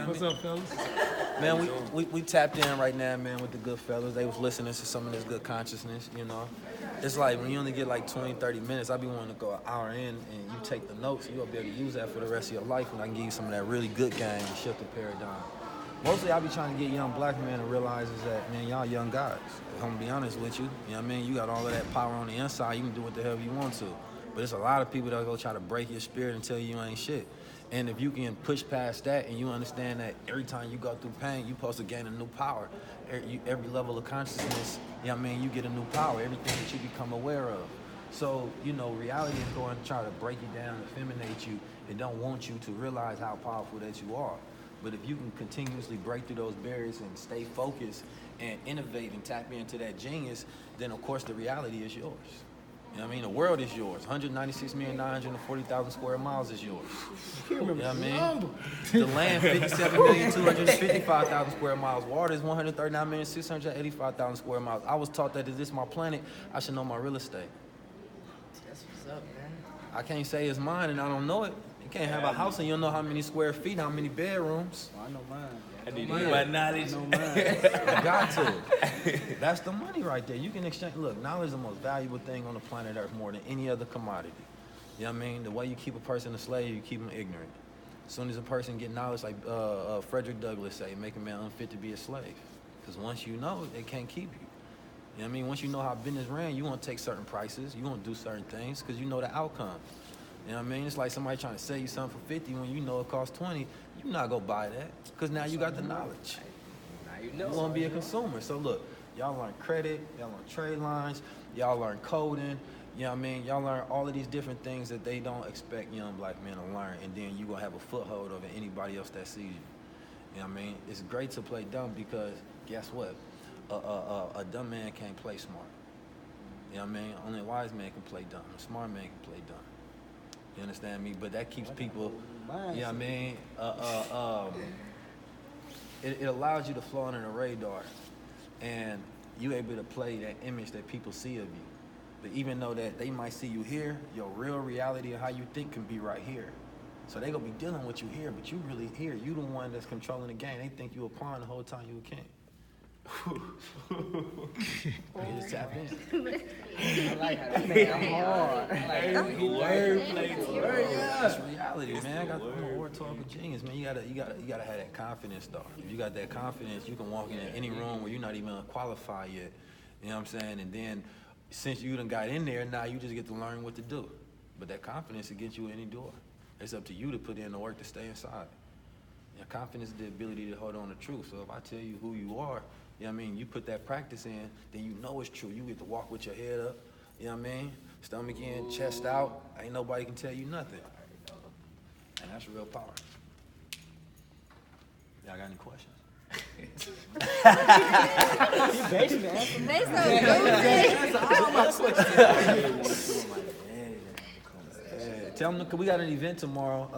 What's up, fellas? Man, we tapped in right now, man, with the good fellas. They was listening to some of this good consciousness, you know. It's like when you only get like 20, 30 minutes, I be wanting to go an hour in and you take the notes, you'll be able to use that for the rest of your life, and I can give you some of that really good game and shift the paradigm. Mostly I be trying to get young black men to realize is that, man, y'all young guys. I'm gonna be honest with you. You know what I mean? You got all of that power on the inside, you can do what the hell you want to. But there's a lot of people that go try to break your spirit and tell you ain't shit. And if you can push past that and you understand that every time you go through pain, you're supposed to gain a new power. Every level of consciousness, you know what I mean, you get a new power, everything that you become aware of. So, you know, reality is going to try to break you down, effeminate you, and don't want you to realize how powerful that you are. But if you can continuously break through those barriers and stay focused and innovate and tap into that genius, then of course the reality is yours. You know what I mean? The world is yours. 196,940,000 square miles is yours. You know what I mean? The land, 57,255,000 square miles. Water is 139,685,000 square miles. I was taught that if this is my planet, I should know my real estate. That's what's up, man. I can't say it's mine and I don't know it. You can't have a house and you don't know how many square feet, how many bedrooms. Well, I know mine. I need to my knowledge. I know mine. You got to. That's the money right there. You can exchange. Look, knowledge is the most valuable thing on the planet Earth more than any other commodity. You know what I mean? The way you keep a person a slave, you keep them ignorant. As soon as a person get knowledge, like Frederick Douglass say, make a man unfit to be a slave. Because once you know, they can't keep you. You know what I mean? Once you know how business ran, you want to take certain prices. You want to do certain things because you know the outcome. You know what I mean? It's like somebody trying to sell you something for 50 when you know it costs 20. You not gonna buy that because now you got the knowledge. Now you know. You want to be a consumer. So look, y'all learn credit, y'all learn trade lines, y'all learn coding. You know what I mean? Y'all learn all of these different things that they don't expect young black men to learn, and then you gonna have a foothold over anybody else that sees you. You know what I mean? It's great to play dumb because guess what? A dumb man can't play smart. You know what I mean? Only a wise man can play dumb. A smart man can play dumb. You understand me? But that keeps people, you know what I mean? It allows you to flow under the radar, and you able to play that image that people see of you. But even though that they might see you here, your real reality of how you think can be right here. So they gonna be dealing with you here, but you really here. You the one that's controlling the game. They think you a pawn the whole time you a king. You just tap in. I like how that man hard. That's reality, man. I'm a rhetorical genius, man. You gotta have that confidence, though. If you got that confidence, you can walk in any room where you're not even qualified yet. You know what I'm saying? And then, since you done got in there, now you just get to learn what to do. But that confidence will get you any door. It's up to you to put in the work to stay inside. Your confidence is the ability to hold on to truth. So if I tell you who you are, you know what I mean, you put that practice in, then you know it's true. You get to walk with your head up, you know what I mean? Stomach in, chest out. Ain't nobody can tell you nothing. And that's real power. Y'all got any questions? Basically, answer They so good. Tell them we got an event tomorrow.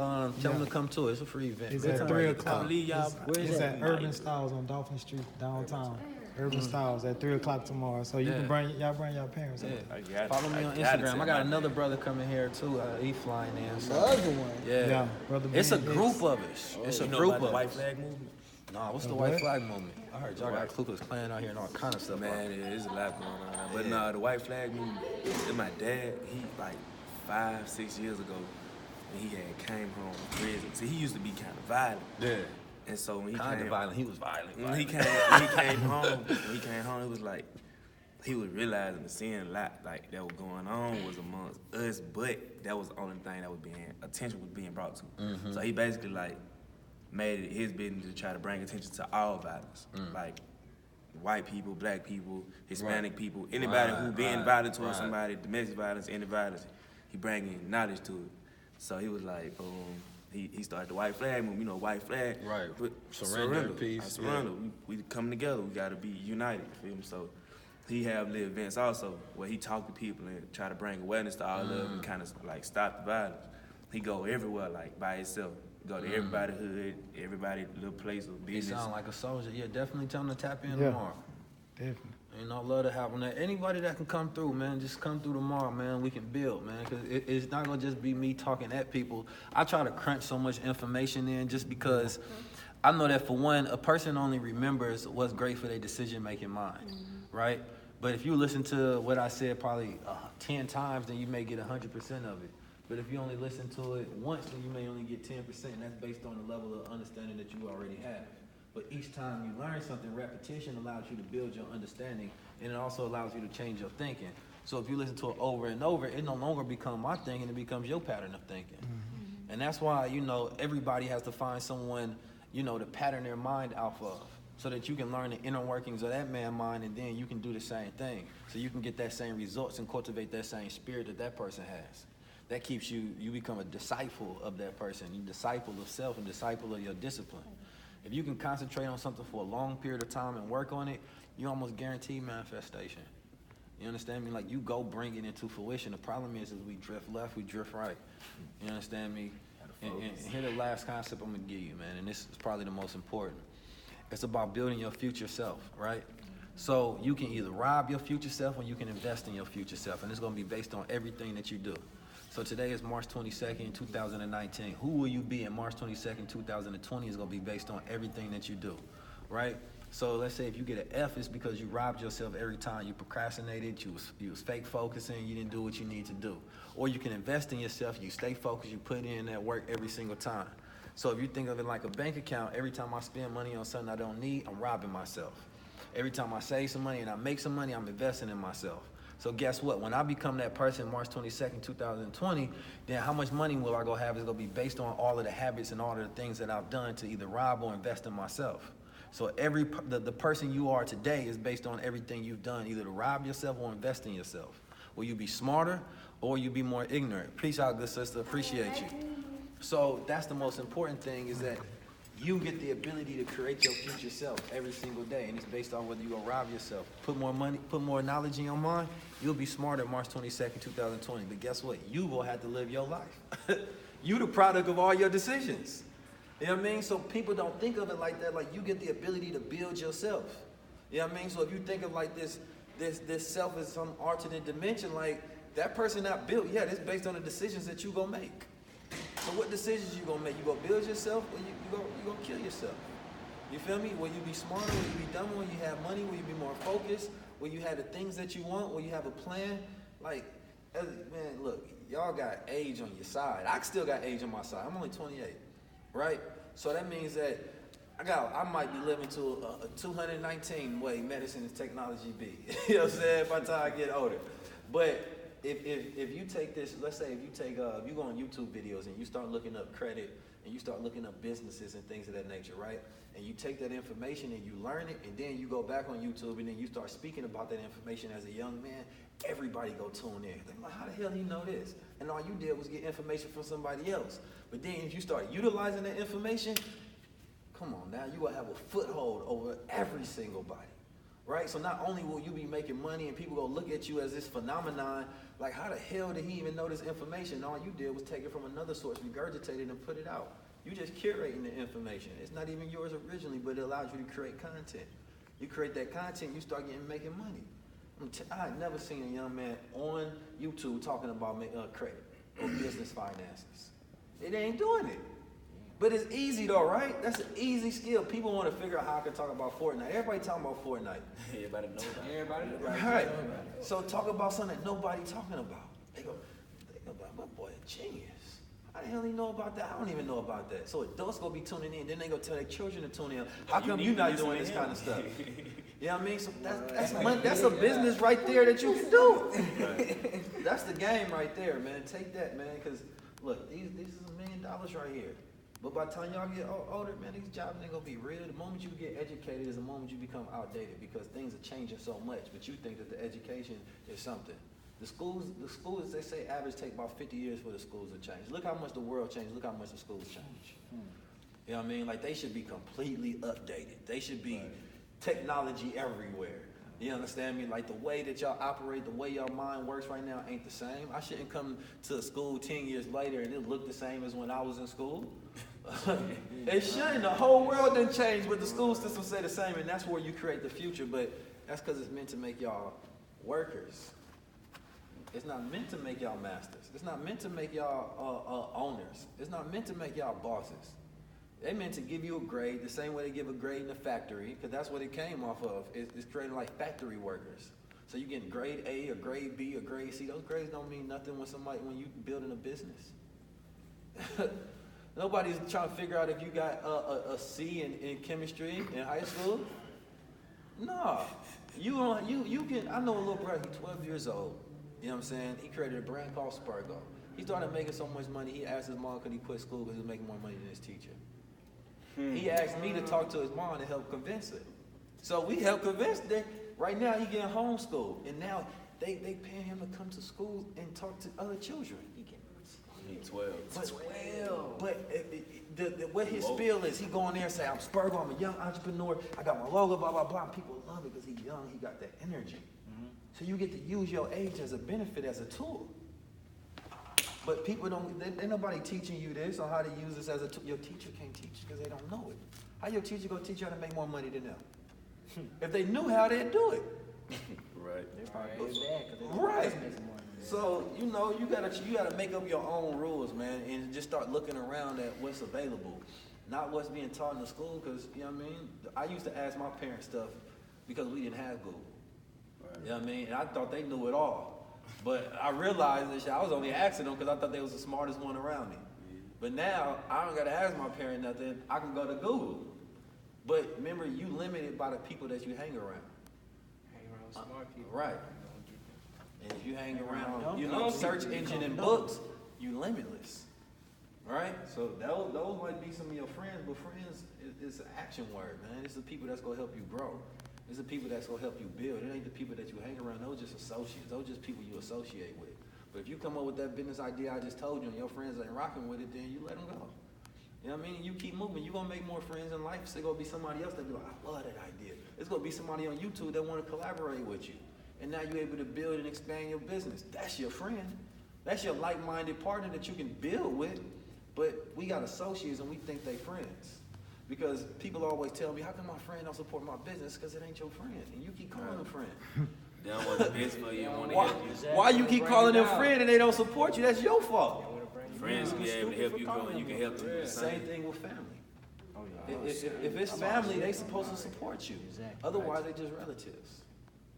Tell them to come to it. It's a free event. It's at 3 o'clock. Where is It's that? at Urban Styles on Dolphin Street, downtown. Urban Styles at 3 o'clock tomorrow. So you can bring your parents. Yeah. Follow me on Instagram. I got another brother coming here too. He flying in. So. The other one. Yeah. Brother It's a Ben group of us. It's a group of the white us. flag movement. Nah, what's the white flag movement? I heard y'all got Ku Klux Klan out here and all kind of stuff. Man, there's a lot going on. But nah, the white flag movement, and my dad, he like 5-6 years ago, when he had came home from prison. See, he used to be kind of violent. Yeah. And so when he Kind of came, violent. He was violent. when he came home, it was like he was realizing and seeing a lot like that was going on was amongst us, but that was the only thing that was attention was being brought to. Mm-hmm. So he basically like made it his business to try to bring attention to all violence, like white people, black people, Hispanic people, anybody who being violent towards somebody, domestic violence, any violence, he bringing knowledge to it. So he was like, he started the white flag movement, you know, white flag. Right. But Surrender, peace. Surrender. Yeah. We come together. We got to be united. You feel me? So he have little events also where he talk to people and try to bring awareness to all of them and kind of like stop the violence. He go everywhere like by himself. Go to everybody hood, everybody little place or He business. sound like a soldier. Yeah, definitely tell him to tap in tomorrow. Definitely. You know, love to have them there. Anybody that can come through, man, just come through tomorrow, man. We can build, man, because it's not going to just be me talking at people. I try to crunch so much information in just because I know that for one, a person only remembers what's great for their decision-making mind, right? But if you listen to what I said probably 10 times, then you may get 100% of it. But if you only listen to it once, then you may only get 10%. And that's based on the level of understanding that you already have. But each time you learn something, repetition allows you to build your understanding, and it also allows you to change your thinking. So if you listen to it over and over, it no longer becomes my thinking, it becomes your pattern of thinking. And that's why, everybody has to find someone, to pattern their mind off of, so that you can learn the inner workings of that man's mind, and then you can do the same thing. So you can get that same results and cultivate that same spirit that that person has. That keeps you become a disciple of that person. You disciple of self and disciple of your discipline. If you can concentrate on something for a long period of time and work on it, you almost guarantee manifestation. You understand me? Like, you go bring it into fruition. The problem is we drift left, we drift right. You understand me? And here the last concept I'm gonna give you, man, and this is probably the most important. It's about building your future self, right? So you can either rob your future self or you can invest in your future self, and it's gonna be based on everything that you do. So today is March 22nd, 2019. Who will you be in March 22nd, 2020 is gonna be based on everything that you do, right? So let's say if you get an F, it's because you robbed yourself every time. You procrastinated, you was fake focusing, you didn't do what you need to do. Or you can invest in yourself, you stay focused, you put in that work every single time. So if you think of it like a bank account, every time I spend money on something I don't need, I'm robbing myself. Every time I save some money and I make some money, I'm investing in myself. So guess what? When I become that person March 22nd, 2020, then how much money will I go have is going to be based on all of the habits and all of the things that I've done to either rob or invest in myself. So the person you are today is based on everything you've done, either to rob yourself or invest in yourself. Will you be smarter or you be more ignorant? Peace out, good sister. Appreciate you. So that's the most important thing, is that you get the ability to create your future self every single day, and it's based on whether you're going to rob yourself. Put more money, put more knowledge in your mind, you'll be smarter March 22nd, 2020. But guess what? You will have to live your life. You the product of all your decisions. You know what I mean? So people don't think of it like that, like you get the ability to build yourself. You know what I mean? So if you think of like this self as some alternate dimension, like that person not built, yeah, it's based on the decisions that you gonna make. So what decisions you gonna make? You gonna build yourself, or you gonna kill yourself? You feel me? Will you be smarter? Will you be dumber? Will you have money? Will you be more focused? Will you have the things that you want? Will you have a plan? Like, man, look, y'all got age on your side. I still got age on my side. I'm only 28, right? So that means that I might be living to a 219 way medicine and technology be. You know what I'm saying? By the time I get older. But if you take this, let's say if you go on YouTube videos and you start looking up credit and you start looking up businesses and things of that nature, right? And you take that information and you learn it, and then you go back on YouTube and then you start speaking about that information as a young man, everybody go tune in. They're like, how the hell do you know this? And all you did was get information from somebody else. But then if you start utilizing that information, come on now, you will have a foothold over every single body. Right? So not only will you be making money and people go look at you as this phenomenon, like how the hell did he even know this information? All you did was take it from another source, regurgitate it, and put it out. You just curating the information. It's not even yours originally, but it allows you to create content. You create that content, you start making money. I had never seen a young man on YouTube talking about credit or business finances. It ain't doing it. But it's easy though, right? That's an easy skill. People want to figure out how I can talk about Fortnite. Everybody talking about Fortnite. Everybody knows about it. Everybody knows. Right. So talk about something that nobody talking about. They go like, my boy a genius. How the hell he know about that? I don't even know about that. So adults gonna be tuning in, then they go tell their children to tune in. How come you not doing this kind of stuff? You know what I mean? So that's a business right there that you can do. Right. That's the game right there, man. Take that, man, because look, these is $1 million right here. But by the time y'all get older, man, these jobs ain't gonna be real. The moment you get educated is the moment you become outdated, because things are changing so much, but you think that the education is something. The schools, they say average take about 50 years for the schools to change. Look how much the world changed, look how much the schools change. You know what I mean? Like, they should be completely updated. They should be technology everywhere. You understand me? Like, the way that y'all operate, the way your mind works right now ain't the same. I shouldn't come to school 10 years later and it look the same as when I was in school. It shouldn't. The whole world didn't change, but the school system stay the same, and that's where you create the future. But that's because it's meant to make y'all workers. It's not meant to make y'all masters. It's not meant to make y'all owners. It's not meant to make y'all bosses. They meant to give you a grade the same way they give a grade in the factory, because that's what it came off of. It's creating like factory workers. So you get grade A or grade B or grade C. Those grades don't mean nothing when you building a business. Nobody's trying to figure out if you got a C in chemistry in high school. No, you can. I know a little brother. He's 12 years old. You know what I'm saying? He created a brand called Spargo. He started making so much money. He asked his mom could he quit school because he was making more money than his teacher. He asked me to talk to his mom to help convince her. So we helped convince them. Right now, he getting homeschooled, and now they paying him to come to school and talk to other children. He 12. But what his spiel is, he go in there and say, I'm Spurgo, I'm a young entrepreneur, I got my logo, blah, blah, blah. And people love it because he's young, he got that energy. So you get to use your age as a benefit, as a tool. But people ain't nobody teaching you this on how to use this as a tool. Your teacher can't teach because they don't know it. How your teacher gonna teach you how to make more money than them? If they knew how, they'd do it. Right. So, you gotta make up your own rules, man, and just start looking around at what's available. Not what's being taught in the school, because, you know what I mean? I used to ask my parents stuff because we didn't have Google. Right. You know what I mean? And I thought they knew it all. But I realized that I was only asking them because I thought they was the smartest one around me. But now, I don't gotta ask my parent nothing, I can go to Google. But remember, you limited by the people that you hang around. Hang around smart people. Right. And if you hang around, search engine and books, you limitless. Right? So those might be some of your friends, but friends is an action word, man. It's the people that's gonna help you grow. It's the people that's gonna help you build. It ain't the people that you hang around. Those just associates. Those just people you associate with. But if you come up with that business idea I just told you and your friends ain't rocking with it, then you let them go. You know what I mean? You keep moving. You're going to make more friends in life. It's going to be somebody else that be like, I love that idea. It's going to be somebody on YouTube that want to collaborate with you. And now you're able to build and expand your business. That's your friend. That's your like-minded partner that you can build with. But we got associates and we think they friends. Because people always tell me, how come my friend don't support my business? Because it ain't your friend. And you keep calling them friend. They don't want the best for you. Want to help you. Why you keep calling them friend and they don't support you? That's your fault. Friends can be able to help you grow and you can help them do the same thing with family. If it's family, they supposed to support you. Otherwise, they just relatives.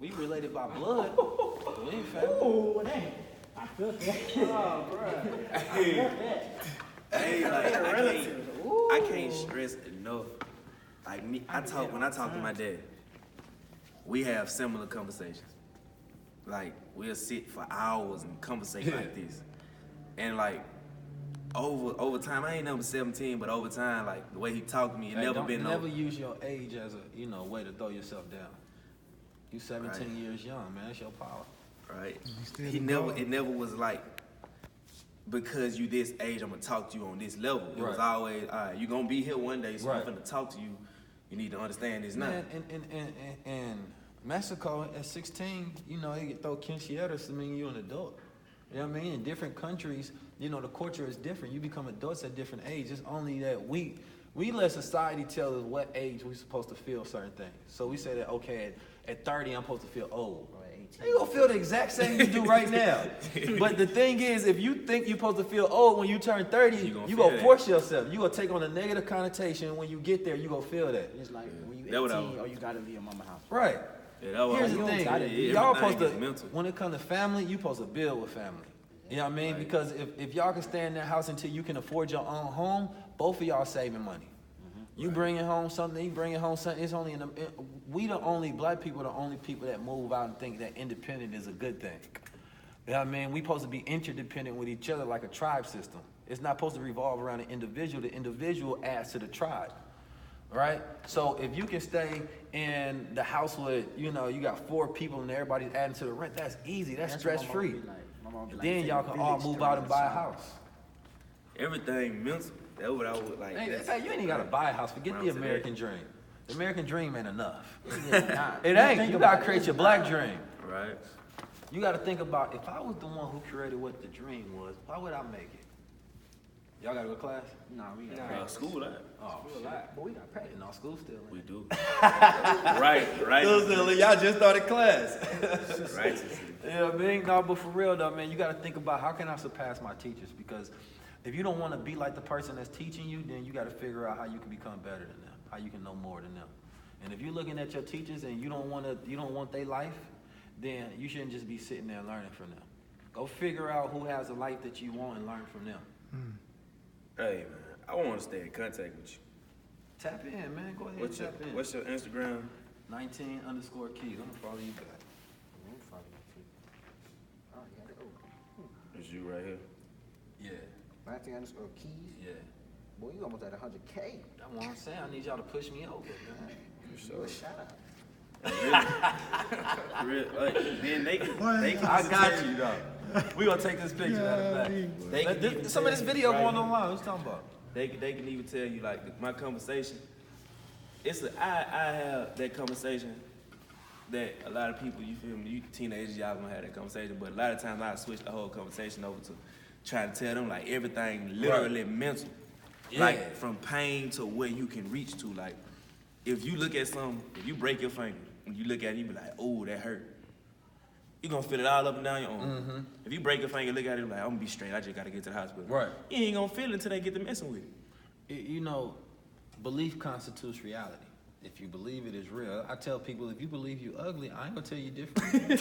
We related by blood, but we ain't family. Oh, dang. I felt that. Oh, bro. I can't stress enough. Like me, when I talk to my dad, we have similar conversations. Like we'll sit for hours and conversate like this. And like over time, I ain't number 17, but over time, like the way he talked to me, never use your age as a way to throw yourself down. You 17 years young, man. That's your power. Right. It never was like, because you this age, I'm gonna talk to you on this level. It was always, all right, you're gonna be here one day, so I'm gonna talk to you. You need to understand this now. And Mexico at 16, they get throw quinceañeras to mean you're an adult. You know what I mean? In different countries, the culture is different. You become adults at different ages. It's only that we let society tell us what age we're supposed to feel certain things. So we say that, okay, at 30, I'm supposed to feel old. You're gonna feel the exact same you do right now. But the thing is, if you think you're supposed to feel old when you turn 30, you're gonna force yourself. You're gonna take on a negative connotation. When you get there, you're gonna feel that. It's like when you 18, you gotta leave your mama house. Right. Yeah, here's the thing. Y'all supposed to, when it comes to family, you supposed to build with family. You know what I mean? Right. Because if y'all can stay in that house until you can afford your own home, both of y'all saving money. You bringing home something, he bringing home something. It's only black people, the only people that move out and think that independent is a good thing. You know what I mean? We supposed to be interdependent with each other like a tribe system. It's not supposed to revolve around an individual. The individual adds to the tribe, right? So if you can stay in the house with, you got 4 people and everybody's adding to the rent, that's easy. That's stress-free. Then y'all can all move out and buy a house. Everything mental. That's what I would like. You ain't even got to buy a house. Forget the American dream. The American dream ain't enough. It ain't. You got to create your black dream. Right. You got to think about, if I was the one who created what the dream was, why would I make it? Y'all got to go to class? No, we got school life. Oh, school life. But we got practice. No, school still. We do. Right. School still. Y'all just started class. Right. Yeah, man. No, but for real though, man, you got to think about, how can I surpass my teachers? Because If you don't want to be like the person that's teaching you, then you got to figure out how you can become better than them, how you can know more than them. And if you're looking at your teachers and you don't want their life, then you shouldn't just be sitting there learning from them. Go figure out who has a life that you want and learn from them. Hey, man, I want to stay in contact with you. Tap in, man. Go ahead and tap in. What's your Instagram? 19_keys. I'm gonna follow you back. It's you right here. Yeah. 19_keys. Yeah. Boy, you almost at 100K. That's what I'm saying. I need y'all to push me over, man. You a shout out. Real, then they can I got you, though. We gonna take this picture out of that. They can even Some of this tell you video right going here. online. What you talking about? They can even tell you like my conversation. I have that conversation that a lot of people, you feel me, you teenagers, y'all gonna have that conversation, but a lot of times I switch the whole conversation over to trying to tell them like everything literally mental. Yeah. Like from pain to where you can reach to. Like if you look at something, if you break your finger, and you look at it, you be like, oh, that hurt. You're gonna feel it all up and down your arm. If you break your finger, look at it, like, I'm gonna be straight, I just gotta get to the hospital. Right. You ain't gonna feel it until they get to messing with it. You know, belief constitutes reality. If you believe it is real, I tell people, if you believe you ugly, I ain't gonna tell you different.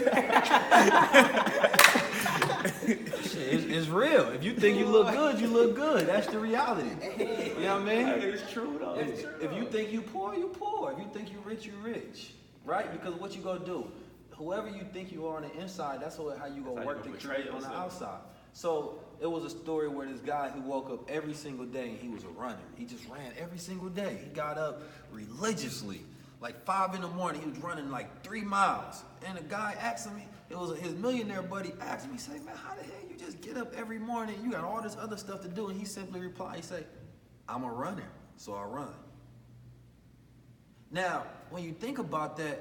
Shit, it's real. If you think you look good, you look good. That's the reality. You know what I mean? It's true though. If you think you poor, you poor. If you think you rich, you rich. Right? Because what you gonna do? Whoever you think you are on the inside, that's how you gonna work to create on the outside. So it was a story where this guy who woke up every single day and he was a runner. He just ran every single day. He got up religiously. Like 5 in the morning, he was running like 3 miles. And the guy asked him, it was his millionaire buddy asked him, he said, man, how the hell you just get up every morning? You got all this other stuff to do. And he simply replied, he said, I'm a runner, so I run. Now, when you think about that,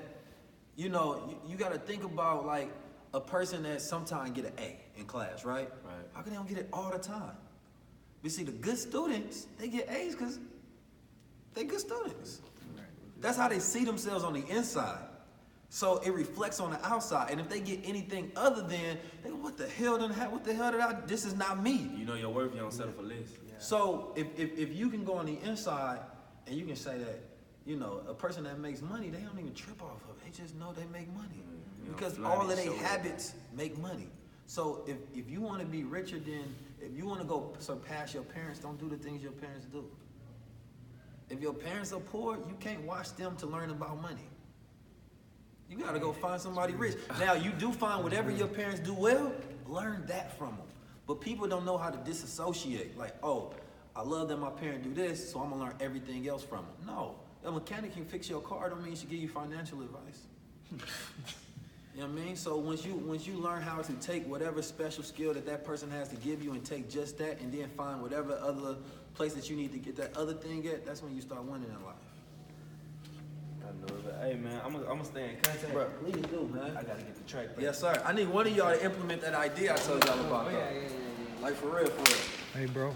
you know, you got to think about like a person that sometimes get an A in class, right? Right. How come they don't get it all the time? You see, the good students, they get A's because they're good students. That's how they see themselves on the inside. So it reflects on the outside. And if they get anything other than, they go, what the hell did I, this is not me. You know your worth, you don't settle for less. So if you can go on the inside and you can say that, you know, a person that makes money, they don't even trip off of it. They just know they make money. Because all of their habits make money. So if you want to be richer than, if you want to go surpass your parents, don't do the things your parents do. If your parents are poor, you can't watch them to learn about money. You got to go find somebody rich. Now, you do find whatever your parents do well, learn that from them. But people don't know how to disassociate. Like, oh, I love that my parents do this, so I'm going to learn everything else from them. No. A mechanic can fix your car, don't mean he should give you financial advice. You know what I mean? So once you learn how to take whatever special skill that person has to give you and take just that and then find whatever other place that you need to get that other thing at, that's when you start winning in life. I know it. Hey man, I'm gonna stay in contact. Bro, please do, man. I gotta get the track back. Yes, sir. I need one of y'all to implement that idea I told y'all about. Yeah. Like for real, for real. Hey, bro.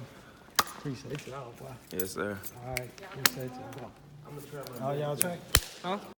Appreciate y'all, boy. Yes, sir. All right. Appreciate you, bro. I'm gonna try Oh, y'all track? Huh?